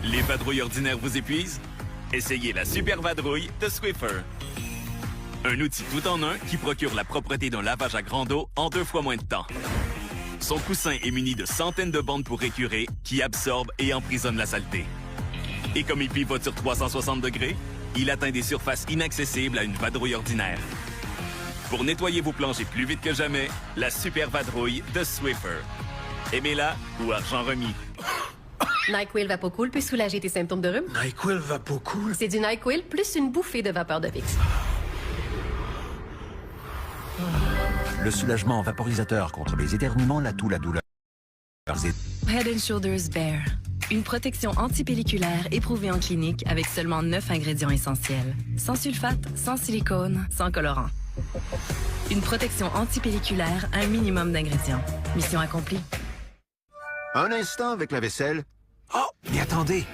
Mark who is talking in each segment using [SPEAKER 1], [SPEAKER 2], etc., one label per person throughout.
[SPEAKER 1] Les vadrouilles ordinaires vous épuisent? Essayez la Super Vadrouille de Swiffer. Un outil tout en un qui procure la propreté d'un lavage à grande eau en 2 fois moins de temps. Son coussin est muni de centaines de bandes pour écurer qui absorbent et emprisonnent la saleté. Et comme il pivote sur 360 degrés, il atteint des surfaces inaccessibles à une vadrouille ordinaire. Pour nettoyer vos planchers plus vite que jamais, la Super Vadrouille de Swiffer. Aimez-la ou argent remis.
[SPEAKER 2] NyQuil VapoCool peut soulager tes symptômes de rhume.
[SPEAKER 3] NyQuil VapoCool?
[SPEAKER 2] C'est du NyQuil plus une bouffée de vapeur de Vicks.
[SPEAKER 4] Le soulagement vaporisateur contre les éternuements, la toux, la douleur.
[SPEAKER 5] Head & Shoulders Bare. Une protection antipelliculaire éprouvée en clinique avec seulement 9 ingrédients essentiels. Sans sulfate, sans silicone, sans colorant. Une protection antipelliculaire à un minimum d'ingrédients. Mission accomplie.
[SPEAKER 6] Un instant avec la vaisselle.
[SPEAKER 4] Oh, mais attendez!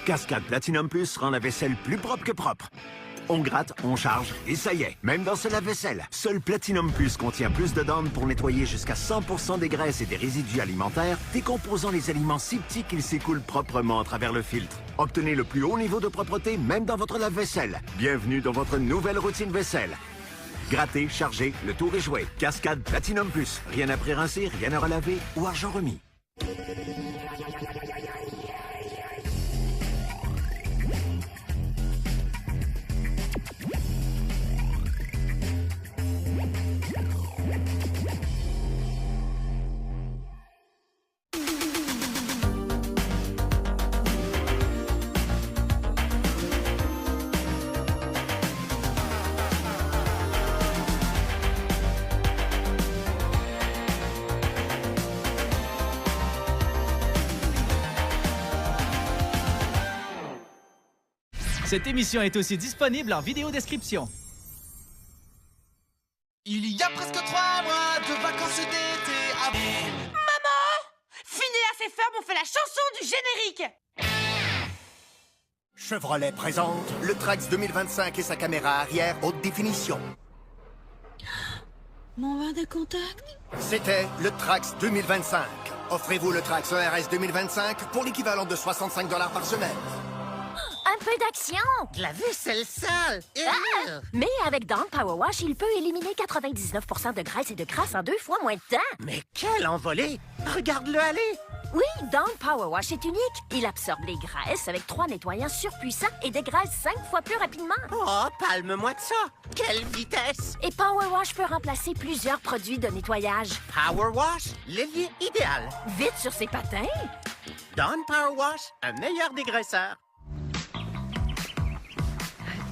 [SPEAKER 6] Cascade Platinum Plus rend la vaisselle plus propre que propre. On gratte, on charge, et ça y est, même dans ce lave-vaisselle. Seul Platinum Plus contient plus de donnes pour nettoyer jusqu'à 100% des graisses et des résidus alimentaires, décomposant les aliments si petits qu'ils s'écoulent proprement à travers le filtre. Obtenez le plus haut niveau de propreté, même dans votre lave-vaisselle. Bienvenue dans votre nouvelle routine vaisselle. Grattez, chargez, le tour est joué. Cascade Platinum Plus. Rien à pré-rincer, rien à relaver ou argent remis.
[SPEAKER 7] Cette émission est aussi disponible en vidéo description.
[SPEAKER 8] Il y a presque 3 mois de vacances d'été à...
[SPEAKER 9] Maman! Phinéas et Ferb ont fait la chanson du générique!
[SPEAKER 10] Chevrolet présente le Trax 2025 et sa caméra arrière haute définition.
[SPEAKER 9] Mon verre de contact?
[SPEAKER 10] C'était le Trax 2025. Offrez-vous le Trax ERS 2025 pour l'équivalent de 65$ par semaine.
[SPEAKER 11] Un peu d'action!
[SPEAKER 8] De la vaisselle sale!
[SPEAKER 11] Mais avec Dawn Power Wash, il peut éliminer 99% de graisse et de crasse en 2 fois moins de temps.
[SPEAKER 8] Mais quel envolé! Regarde-le aller!
[SPEAKER 11] Oui, Dawn Power Wash est unique. Il absorbe les graisses avec 3 nettoyants surpuissants et dégraisse 5 fois plus rapidement.
[SPEAKER 8] Oh, palme-moi de ça! Quelle vitesse!
[SPEAKER 11] Et Power Wash peut remplacer plusieurs produits de nettoyage.
[SPEAKER 8] Power Wash, l'ailier idéal.
[SPEAKER 11] Vite sur ses patins.
[SPEAKER 8] Dawn Power Wash, un meilleur dégraisseur.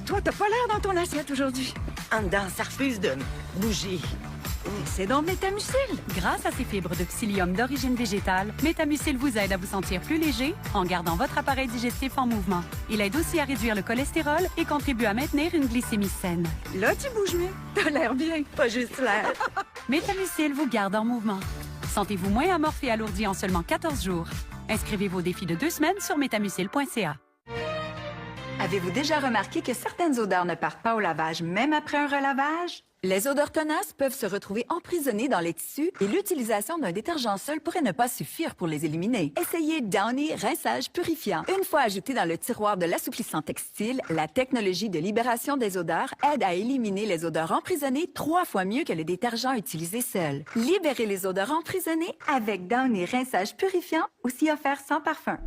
[SPEAKER 9] Toi, t'as pas l'air dans ton assiette aujourd'hui.
[SPEAKER 8] En dedans, ça refuse de bouger.
[SPEAKER 9] C'est donc Métamucil.
[SPEAKER 12] Grâce à ses fibres de psyllium d'origine végétale, Métamucil vous aide à vous sentir plus léger en gardant votre appareil digestif en mouvement. Il aide aussi à réduire le cholestérol et contribue à maintenir une glycémie saine.
[SPEAKER 9] Là, tu bouges mieux. T'as l'air bien, pas juste l'air.
[SPEAKER 12] Métamucil vous garde en mouvement. Sentez-vous moins amorphe et alourdi en seulement 14 jours. Inscrivez-vous au défi de 2 semaines sur métamucil.ca.
[SPEAKER 9] Avez-vous déjà remarqué que certaines odeurs ne partent pas au lavage, même après un relavage? Les odeurs tenaces peuvent se retrouver emprisonnées dans les tissus et l'utilisation d'un détergent seul pourrait ne pas suffire pour les éliminer. Essayez Downy Rinçage Purifiant. Une fois ajouté dans le tiroir de l'assouplissant textile, la technologie de libération des odeurs aide à éliminer les odeurs emprisonnées 3 fois mieux que le détergent utilisé seul. Libérez les odeurs emprisonnées avec Downy Rinçage Purifiant, aussi offert sans parfum.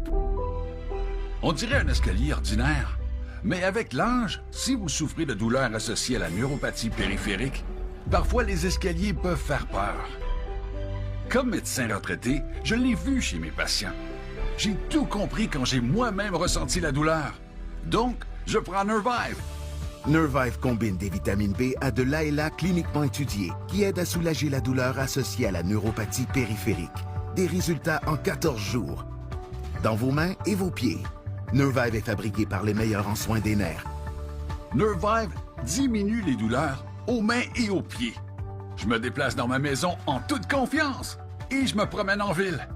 [SPEAKER 13] On dirait un escalier ordinaire. Mais avec l'âge, si vous souffrez de douleurs associées à la neuropathie périphérique, parfois les escaliers peuvent faire peur. Comme médecin retraité, je l'ai vu chez mes patients. J'ai tout compris quand j'ai moi-même ressenti la douleur. Donc, je prends Nervive.
[SPEAKER 6] Nervive combine des vitamines B à de l'ALA cliniquement étudié qui aide à soulager la douleur associée à la neuropathie périphérique. Des résultats en 14 jours. Dans vos mains et vos pieds. Nervive est fabriqué par les meilleurs en soins des nerfs.
[SPEAKER 13] Nervive diminue les douleurs aux mains et aux pieds. Je me déplace dans ma maison en toute confiance et je me promène en ville.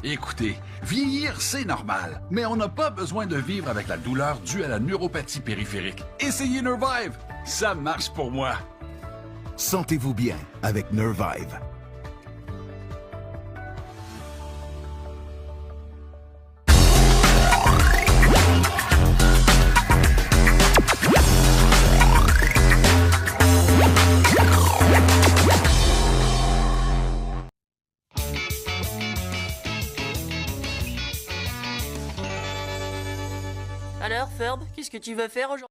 [SPEAKER 13] Écoutez, vieillir, c'est normal, mais on n'a pas besoin de vivre avec la douleur due à la neuropathie périphérique. Essayez Nervive, ça marche pour moi.
[SPEAKER 6] Sentez-vous bien avec Nervive.
[SPEAKER 3] Alors, Ferb, qu'est-ce que tu veux faire aujourd'hui?